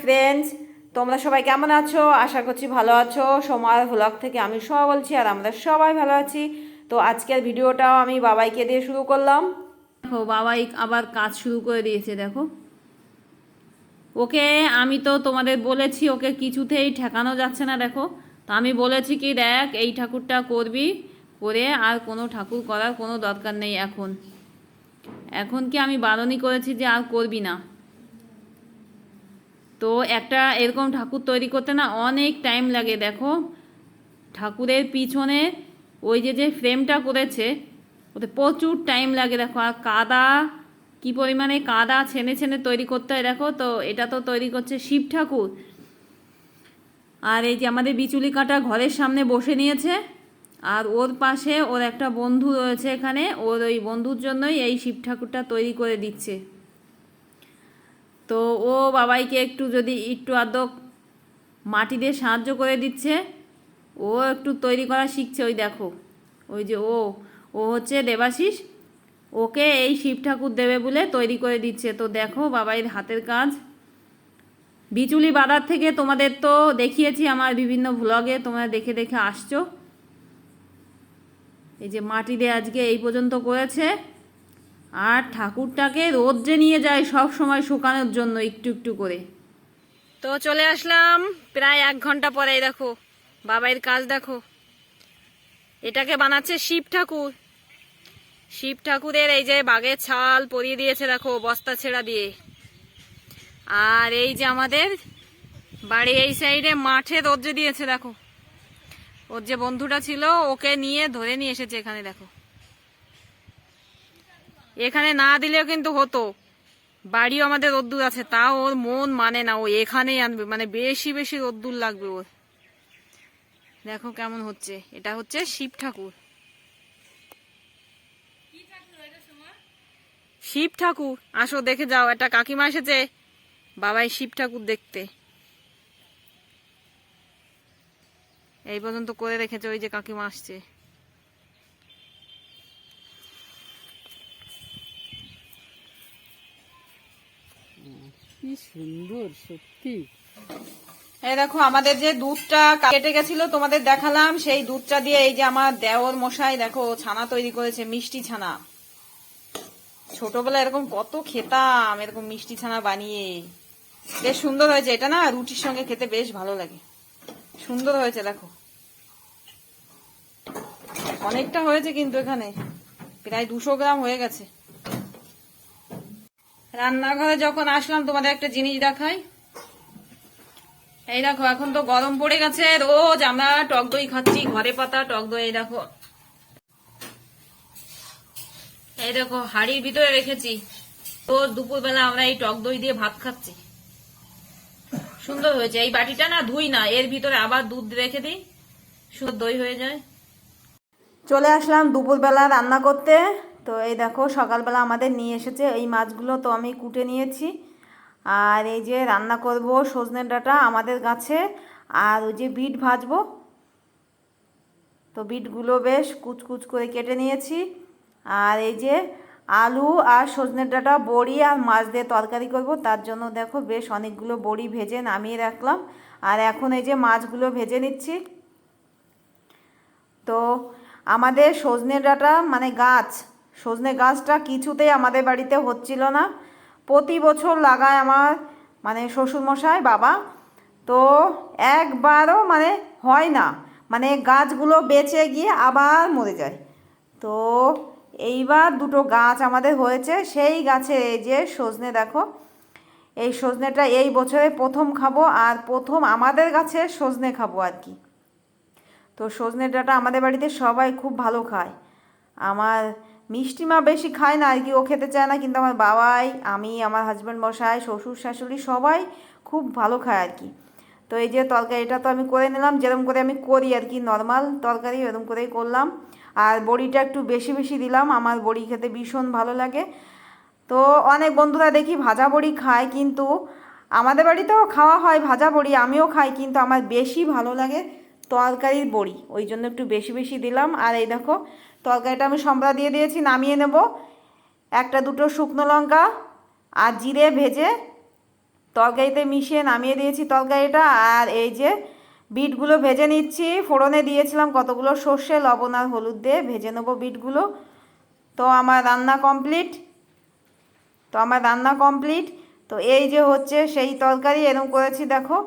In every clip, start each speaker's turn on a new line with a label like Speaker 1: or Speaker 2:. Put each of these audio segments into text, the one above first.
Speaker 1: Friends, তোমরা সবাই কেমন আছো? আশা করছি ভালো আছো। সোমার ভ্লগ থেকে আমি সবাই বলছি, আর আমরা সবাই ভালো আছি। তো আজকের ভিডিওটাও আমি বাবাইকে দিয়ে শুরু করলাম। দেখো বাবাই আবার কাজ শুরু করে দিয়েছে। দেখো ওকে আমি তো তোমাদের বলেছি ওকে কিছুতেই ঠেকানো যাচ্ছে না। দেখো তো আমি বলেছি কি, দেখ এই ঠাকুরটা করবি, করে আর কোনো ঠাকুর করার কোনো দরকার নেই। এখন এখন কি আমি বারণই করেছি যে আর করবি না। তো একটা এরকম ঠাকুর তৈরি করতে না অনেক টাইম লাগে। দেখো ঠাকুরের পিছনে ওই যে ফ্রেমটা করেছে ওতে প্রচুর টাইম লাগে। দেখো আর কাদা, কি পরিমাণে কাদা ছেনে ছেনে তৈরি করতে হয়। দেখো তো এটা তো তৈরি করছে শিব ঠাকুর। আর এই যে আমাদের বিচুলি কাটা ঘরের সামনে বসে নিয়েছে, আর ওর পাশে ওর একটা বন্ধু রয়েছে এখানে, ওর ওই বন্ধুর জন্যই এই শিব ঠাকুরটা তৈরি করে দিচ্ছে। তো ও বাবাইকে একটু আধ মাটি দিয়ে সাহায্য করে দিচ্ছে। ও একটু তৈরি করা শিখছে। ওই দেখো ওই যে ও হচ্ছে দেবাশিস, ওকে এই শিব ঠাকুর দেবে বলে তৈরি করে দিচ্ছে। তো দেখো বাবাইয়ের হাতের কাজ। বিচুলি বাঁধার থেকে তোমাদের তো দেখিয়েছি আমার বিভিন্ন ভ্লগে, তোমরা দেখে দেখে আসছো। এই যে মাটি দিয়ে আজকে এই পর্যন্ত করেছে, আর ঠাকুরটাকে রোদ্রে নিয়ে যায় সব সময় শুকানোর জন্য একটু একটু করে। তো চলে আসলাম প্রায় 1 ঘন্টা পরে। দেখো বাবাইয়ের কাজ দেখো। এটাকে বানাচ্ছে শিব ঠাকুর। শিব ঠাকুরের এই যে বাঘের ছাল পরিয়ে দিয়েছে দেখো বস্তা ছেঁড়া দিয়ে। আর এই যে আমাদের বাড়ি এই সাইডে মাঠে রোদ্রে দিয়েছে। দেখো ওর যে বন্ধুটা ছিল ওকে নিয়ে ধরে নিয়ে এসেছে এখানে। দেখো এখানে না দিলেও কিন্তু হতো, বাড়িও আমাদের রোদ্দুর আছে, তাও ওর মন মানে না, ও এখানেই আনবে, মানে বেশি বেশি রোদ্দুর লাগবে ওর। দেখো কেমন হচ্ছে। এটা হচ্ছে শিব ঠাকুর। শিব ঠাকুর আসো দেখে যাও। একটা কাকিমা এসেছে বাবাই শিব ঠাকুর দেখতে। এই পর্যন্ত করে রেখেছে, ওই যে কাকিমা আসছে।
Speaker 2: কি সুন্দর সত্যি।
Speaker 1: এই দেখো আমাদের যে দুধটা কেটে গেছিল তোমাদের দেখালাম, সেই দুধটা দিয়ে এই যে আমার দেওর মশাই দেখো ছানা তৈরি করেছে, মিষ্টি ছানা। ছোটবেলায় এরকম কত খেতাম, এরকম মিষ্টি ছানা বানিয়ে। বেশ সুন্দর হয়েছে এটা, না রুটির সঙ্গে খেতে বেশ ভালো লাগে। সুন্দর হয়েছে দেখো, অনেকটা হয়েছে কিন্তু এখানে প্রায় 200 গ্রাম হয়ে গেছে। রান্নাঘরে যখন আসলাম তোমাদের একটা জিনিস দেখাই। এই দেখো এখন তো গরম পড়ে গেছে, রোজ আমরা টক দই খাচ্ছি, ঘরে পাতা টক দই। এই দেখো হাড়ির ভিতরে রেখেছি, রোজ দুপুরবেলা আমরা এই টক দই দিয়ে ভাত খাচ্ছি। সুন্দর হয়েছে। এই বাটিটা না ধুই না, এর ভিতরে আবার দুধ রেখে দিই, সুন্দর দই হয়ে যায়। চলে আসলাম দুপুরবেলা রান্না করতে। তো এই দেখো সকালবেলা আমাদের নিয়ে এসেছে এই মাছগুলো, তো আমি কুটে নিয়েছি। আর এই যে রান্না করব সজনে ডাঁটা আমাদের গাছে, আর ওই যে বিট ভাজবো। তো বিটগুলো বেশ কুচকুচ করে কেটে নিয়েছি। আর এই যে আলু আর সজনে ডাঁটা, বড়ি আর মাছ দিয়ে তরকারি করব, তার জন্য দেখো বেশ অনেকগুলো বড়ি ভেজে নামিয়ে রাখলাম। আর এখন এই যে মাছগুলো ভেজে নিচ্ছি। তো আমাদের সজনে ডাঁটা মানে গাছ, সজনে গাছটা কিছুতেই আমাদের বাড়িতে হচ্ছিল না। প্রতি বছর লাগায় আমার মানে শ্বশুরমশাই বাবা, তো একবারও মানে হয় না, মানে গাছগুলো বেঁচে গিয়ে আবার মরে যায়। তো এইবার 2টো গাছ আমাদের হয়েছে, সেই গাছে এই যে সজনে দেখো। এই সজনেটা এই বছরে প্রথম খাবো, আর প্রথম আমাদের গাছে সজনে খাবো আর কি। তো সজনে ডাঁটা আমাদের বাড়িতে সবাই খুব ভালো খায়। আমার মিষ্টি মা বেশি খায় না আর কি, ও খেতে চায় না, কিন্তু আমার বাবাই, আমি, আমার হাজব্যান্ড মশাই, শ্বশুর শাশুড়ি সবাই খুব ভালো খায় আর কি। তো এই যে তরকারিটা তো আমি করে নিলাম, যেরকম করে আমি করি আর কি, নর্মাল তরকারি এরকম করেই করলাম। আর বড়িটা একটু বেশি বেশি দিলাম, আমার বড়ি খেতে ভীষণ ভালো লাগে। তো অনেক বন্ধুরা দেখি ভাজা বড়ি খায়, কিন্তু আমাদের বাড়িতেও খাওয়া হয় ভাজা বড়ি, আমিও খাই, কিন্তু আমার বেশি ভালো লাগে তরকারির বড়ি, ওই জন্য একটু বেশি বেশি দিলাম। আর এই দেখো তরকারিটা আমি সম্বরা দিয়ে দিয়েছি, নামিয়ে নেব। 1-2 শুকনো লঙ্কা আর জিরে ভেজে তরকারিতে মিশিয়ে নামিয়ে দিয়েছি তরকারিটা। আর এই যে বিটগুলো ভেজে নিচ্ছি, ফোড়নে দিয়েছিলাম কতগুলো সর্ষে, লবণ আর হলুদ দিয়ে ভেজে নেবো বিটগুলো। তো আমার রান্না কমপ্লিট। তো এই যে হচ্ছে সেই তরকারি, এরকম করেছি দেখো।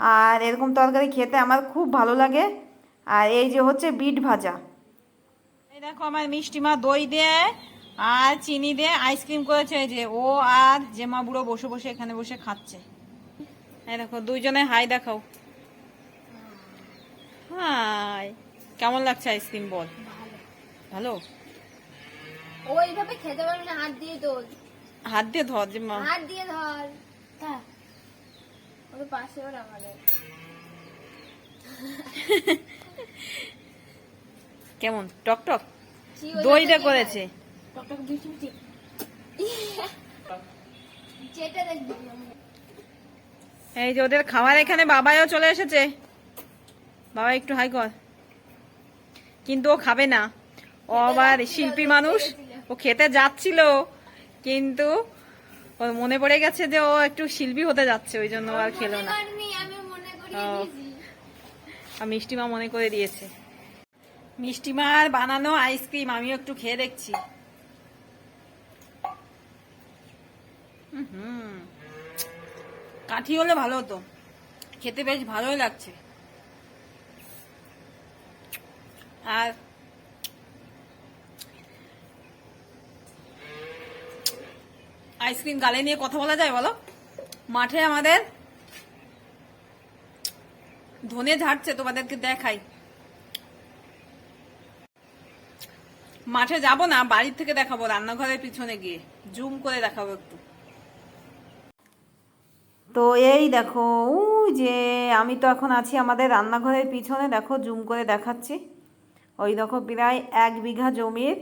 Speaker 1: আর এরকম তরকারি খেতে আমার খুব ভালো লাগে। আর এই যে হচ্ছে বিট ভাজা। এই দেখো আমার মিষ্টিমা দই দিয়ে আর চিনি দিয়ে আইসক্রিম করেছে। এই যে ও আর জেমা বুড়ো বসে বসে এখানে বসে খাচ্ছে। এই দেখো দুইজনে হাই দেখাও। হাই, কেমন লাগছে আইসক্রিম বল? ভালো।
Speaker 3: ওইভাবে খেতে পারবি না, হাত দিয়ে তোল।
Speaker 1: হাত দিয়ে ধর জেমা,
Speaker 3: হাত দিয়ে ধর। হ্যাঁ, ওর পাশে ওর আমাদের।
Speaker 1: কেমন টক টক দইটা করেছে।
Speaker 3: টকটক মিষ্টি মিষ্টি। যেটা দেখবি।
Speaker 1: এই যে ওদের খাবার এখানে বাবাও চলে এসেছে। বাবা একটু হাই কর। কিন্তু ও খাবে না, ও আবার শিল্পী মানুষ, ও খেতে যাচ্ছিল কিন্তু ওর মনে পড়ে গেছে যে ও একটু শিল্পী হতে যাচ্ছে, ওই জন্য আর খেলো না। আর মিষ্টিমা মনে করে দিয়েছে। মিষ্টিমার বানানো আইসক্রিম আমিও একটু খেয়ে দেখছি। কাঠি হলে ভালো হতো, খেতে বেশ ভালোই লাগছে। আর আইসক্রিম গালে নিয়ে কথা বলা যায় বলো? মাঠে আমাদের ধনে ঝাড়ছে, তোমাদেরকে দেখাই। মাঠে যাব না, বাড়ির থেকে দেখাবো, রান্নাঘরের পিছনে গিয়ে জুম করে দেখাবো একটু। তো এই দেখো, যে আমি তো এখন আছি আমাদের রান্নাঘরের পিছনে, দেখো জুম করে দেখাচ্ছি। ওই দেখো প্রায় 1 বিঘা জমির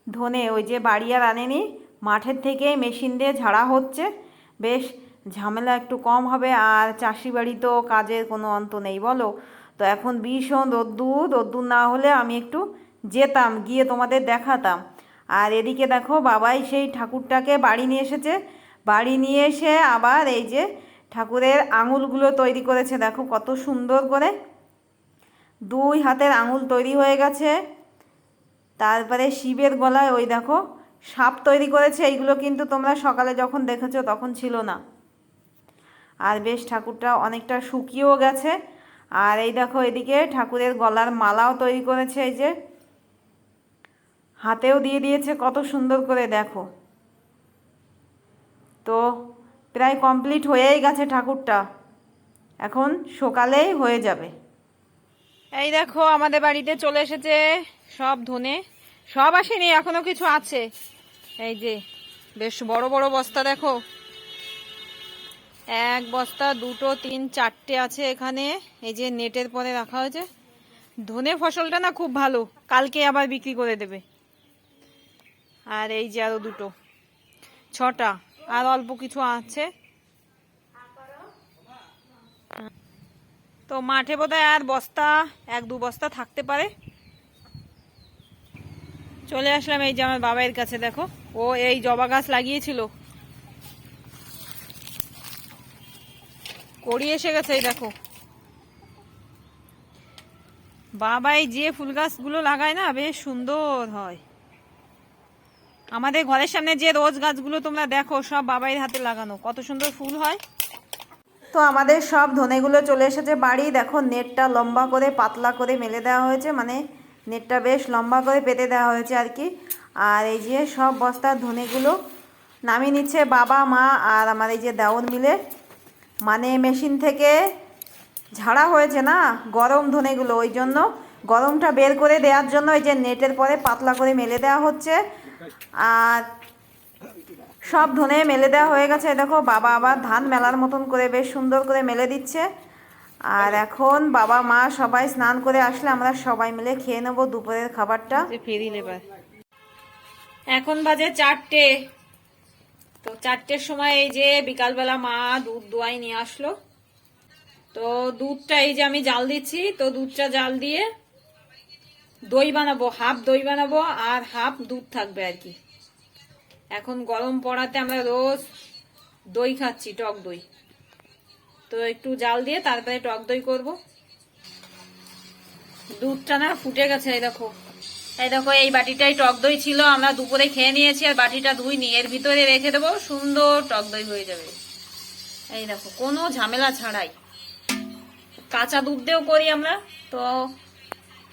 Speaker 1: ধনে, ওই যে বাড়ি আর আনেনি, মাঠের থেকে মেশিন দিয়ে ঝাড়া হচ্ছে। বেশ ঝামেলা একটু কম হবে। আর চাষি বাড়ি তো কাজের কোনো অন্ত নেই বলো। তো এখন ভীষণ রোদ্দুর না হলে আমি একটু যেতাম, গিয়ে তোমাদের দেখাতাম। আর এদিকে দেখো বাবাই সেই ঠাকুরটাকে বাড়ি নিয়ে এসেছে। বাড়ি নিয়ে এসে আবার এই যে ঠাকুরের আঙুলগুলো তৈরি করেছে, দেখো কত সুন্দর করে 2 হাতের আঙুল তৈরি হয়ে গেছে। তারপরে শিবের গলায় ওই দেখো সাপ তৈরি করেছে। এইগুলো কিন্তু তোমরা সকালে যখন দেখেছো তখন ছিল না। আর বেশ ঠাকুরটা অনেকটা শুকিয়েও গেছে। আর এই দেখো এদিকে ঠাকুরের গলার মালাও তৈরি করেছে, এই যে হাতেও দিয়ে দিয়েছে কত সুন্দর করে দেখো। তো প্রায় কমপ্লিট হয়েই গেছে ঠাকুরটা, এখন সকালেই হয়ে যাবে। এই দেখো আমাদের বাড়িতে চলে এসেছে সব ধনে, সব আসেনি এখনো কিছু আছে। এই যে বেশ বড় বড় বস্তা, দেখো 1 বস্তা 2, 3, 4টে আছে এখানে। এই যে নেটের পরে রাখা হয়েছে। ধনে ফসলটা না খুব ভালো, কালকে আবার বিক্রি করে দেবে। আর এই যে আরো 2, 6টা, আর অল্প কিছু আছে। তো মাঠে বোধহয় আর বস্তা 1-2 বস্তা থাকতে পারে। চলে আসলাম এই যে আমার বাবার কাছে, দেখো ও এই জবা গাছ লাগিয়েছিল, কড়ি এসে গেছে। এই দেখো বাবাই যে ফুল গাছগুলো লাগায় না বেশ সুন্দর হয়। আমাদের ঘরের সামনে যে রোজ গাছগুলো তোমরা দেখো সব বাবাইয়ের হাতে লাগানো, কত সুন্দর ফুল হয়। তো আমাদের সব ধনেগুলো চলে এসেছে বাড়ি। দেখো নেটটা লম্বা করে পাতলা করে মেলে দেওয়া হয়েছে, মানে নেটটা বেশ লম্বা করে পেতে দেওয়া হয়েছে আর কি। আর এই যে সব বস্তার ধনেগুলো নামিয়ে নিচ্ছে বাবা, মা আর আমার এই যে দেওর মিলে। মানে মেশিন থেকে ঝাড়া হয়েছে না গরম ধনেগুলো, ওই জন্য গরমটা বের করে দেওয়ার জন্য এই যে নেটের পরে পাতলা করে মেলে দেওয়া হচ্ছে। আর সব ধনে মেলে দেওয়া হয়ে গেছে। দেখো বাবা আবার ধান মেলার মতন করে বেশ সুন্দর করে মেলে দিচ্ছে। আর এখন বাবা মা সবাই স্নান করে আসলে আমরা সবাই মিলে খেয়ে নেবো দুপুরের খাবারটা। এখন বাজে 4টে। তো 4টের সময় এই যে বিকালবেলা মা দুধ দোয়াই নিয়ে আসলো। তো দুধটা এই যে আমি জাল দিচ্ছি। তো দুধটা জাল দিয়ে দই বানাবো, হাফ দই বানাবো আর হাফ দুধ থাকবে আর কি। এখন গরম পড়াতে আমরা রোজ দই খাচ্ছি, টক দই। তো একটু জাল দিয়ে তারপরে টক দই করব। দুধটা না ফুটে গেছে, এই দেখো। এই দেখো, এই বাটিটাই টক দই ছিল, আমরা দুপুরে খেয়ে নিয়েছি আর বাটিটা ধুইনি। এর ভিতরে রেখে দেবো, সুন্দর টক দই হয়ে যাবে। এই দেখো, কোনো ঝামেলা ছাড়াই। কাঁচা দুধ দিয়েও করি আমরা, তো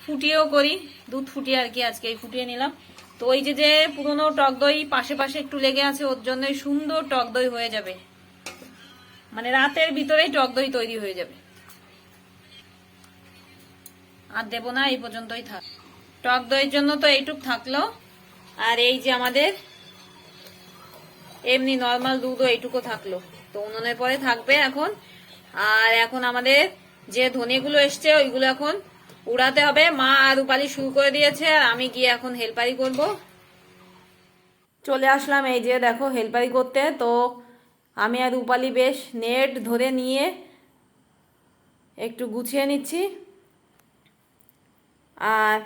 Speaker 1: ফুটিয়েও করি, দুধ ফুটিয়ে আর কি। আজকে এই ফুটিয়ে নিলাম। তো ওই যে যে পুরোনো টক দই পাশে পাশে একটু লেগে আছে, ওর জন্যই সুন্দর টক দই হয়ে যাবে। মানে রাতের ভিতরেই টক দই তৈরি হয়ে যাবে। আর দেবো না, এই পর্যন্তই থাক। টক দইয়ের জন্য তো এইটুক থাকলো। আর এই যে আমাদের এমনি নর্মাল দুধও এইটুকু থাকলো। তো উনুনের পরে থাকবে এখন। আর এখন আমাদের যে ধনেগুলো এসছে ওইগুলো এখন উড়াতে হবে। মা আর রূপালি শুরু করে দিয়েছে, আর আমি গিয়ে এখন হেল্পারি করব। চলে আসলাম এই যে দেখো হেল্পারি করতে। তো আমি আর রূপালি বেশ নেট ধরে নিয়ে একটু গুছিয়ে নিচ্ছি। আর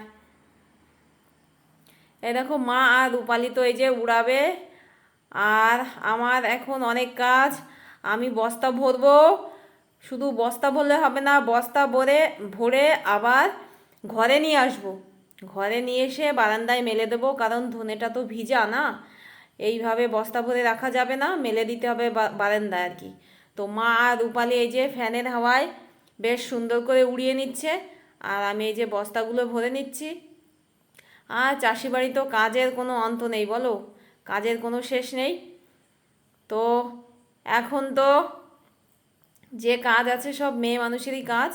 Speaker 1: এই দেখো মা আর রূপালি তো এই যে উড়াবে। আর আমার এখন অনেক কাজ। আমি বস্তা ভরবো। শুধু বস্তা ভরলে হবে না, বস্তা ভরে ভরে আবার ঘরে নিয়ে আসবো। ঘরে নিয়ে এসে বারান্দায় মেলে দেবো, কারণ ধনেটা তো ভিজা না, এইভাবে বস্তা ভরে রাখা যাবে না, মেলে দিতে হবে বারান্দায় আর কি। তো মা আর রূপালি এই যে ফ্যানের হাওয়ায় বেশ সুন্দর করে উড়িয়ে নিচ্ছে, আর আমি এই যে বস্তাগুলো ভরে নিচ্ছি। আর চাষি বাড়ি তো কাজের কোনো অন্ত নেই, বলো, কাজের কোনো শেষ নেই। তো এখন তো যে কাজ আছে সব মেয়ে মানুষেরই কাজ।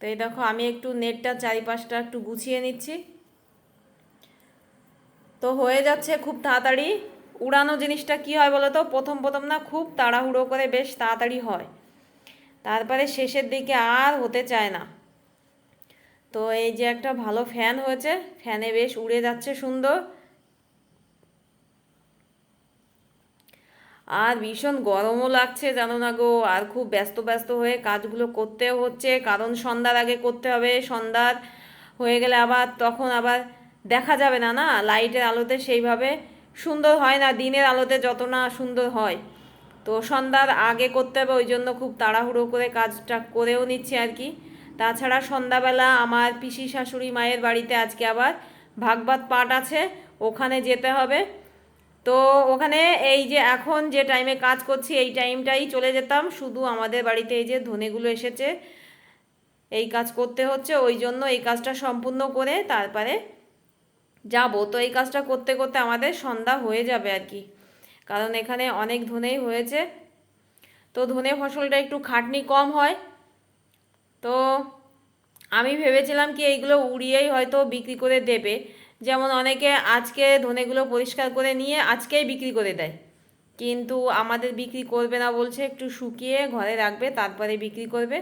Speaker 1: তো এই দেখো আমি একটু নেটটা চারিপাশটা একটু গুছিয়ে নিচ্ছি। তো হয়ে যাচ্ছে খুব তাড়াতাড়ি। উড়ানো জিনিসটা কি হয় বলো তো, প্রথম প্রথম না খুব তাড়াহুড়ো করে বেশ তাড়াতাড়ি হয়, তারপরে শেষের দিকে আর হতে চায় না। তো এই যে একটা ভালো ফ্যান হয়েছে, ফ্যানে বেশ উড়ে যাচ্ছে সুন্দর। আর ভীষণ গরমও লাগছে জানো না গো। আর খুব ব্যস্ত ব্যস্ত হয়ে কাজগুলো করতেও হচ্ছে, কারণ সন্ধ্যার আগে করতে হবে। সন্ধ্যার হয়ে গেলে আবার তখন আবার দেখা যাবে না, না লাইটের আলোতে সেইভাবে সুন্দর হয় না, দিনের আলোতে যত না সুন্দর হয়। তো সন্ধ্যার আগে করতে হবে, ওই জন্য খুব তাড়াহুড়ো করে কাজটা করেও নিচ্ছি আর কি। তাছাড়া সন্ধ্যাবেলা আমার পিসি শাশুড়ি মায়ের বাড়িতে আজকে আবার ভাগবত পাঠ আছে, ওখানে যেতে হবে। তো ওখানে এই যে এখন যে টাইমে কাজ করছি এই টাইমটাই চলে যেতাম, শুধু আমাদের বাড়িতে এই যে ধনেগুলো এসেছে এই কাজ করতে হচ্ছে, ওই জন্য এই কাজটা সম্পূর্ণ করে তারপরে যাব। তো এই কাজটা করতে করতে আমাদের সন্ধ্যা হয়ে যাবে আর কি, কারণ এখানে অনেক ধনেই হয়েছে। তো ধনে ফসলটা একটু খাটনি কম হয়। তো আমি ভেবেছিলাম কি এইগুলো উড়িয়েই হয়তো বিক্রি করে দেবে, যেমন অনেকে আজকে ধনেগুলো পরিষ্কার করে নিয়ে আজকেই বিক্রি করে দেয়, কিন্তু আমাদের বিক্রি করবে না বলছে, একটু শুকিয়ে ঘরে রাখবে তারপরে বিক্রি করবে।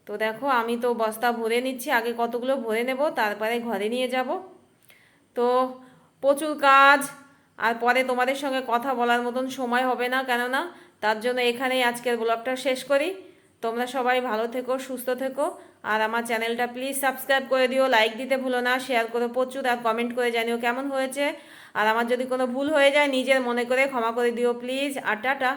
Speaker 1: তো দেখো আমি তো বস্তা ভরে নিচ্ছি, আগে কতগুলো ভরে নেব তারপরে ঘরে নিয়ে যাব। তো প্রচুর কাজ, আর পরে তোমাদের সঙ্গে কথা বলার মতন সময় হবে না, কেননা তার জন্য এখানেই আজকের ব্লগটা শেষ করি। তোমরা সবাই ভালো থেকো, সুস্থ থেকো, আর আমার চ্যানেলটা প্লিজ সাবস্ক্রাইব করে দিও, লাইক দিতে ভুলো না, শেয়ার করো প্রচুর, আর কমেন্ট করে জানিও কেমন হয়েছে। আর আমার যদি কোনো ভুল হয়ে যায় নিজের মনে করে ক্ষমা করে দিও প্লিজ। R tata.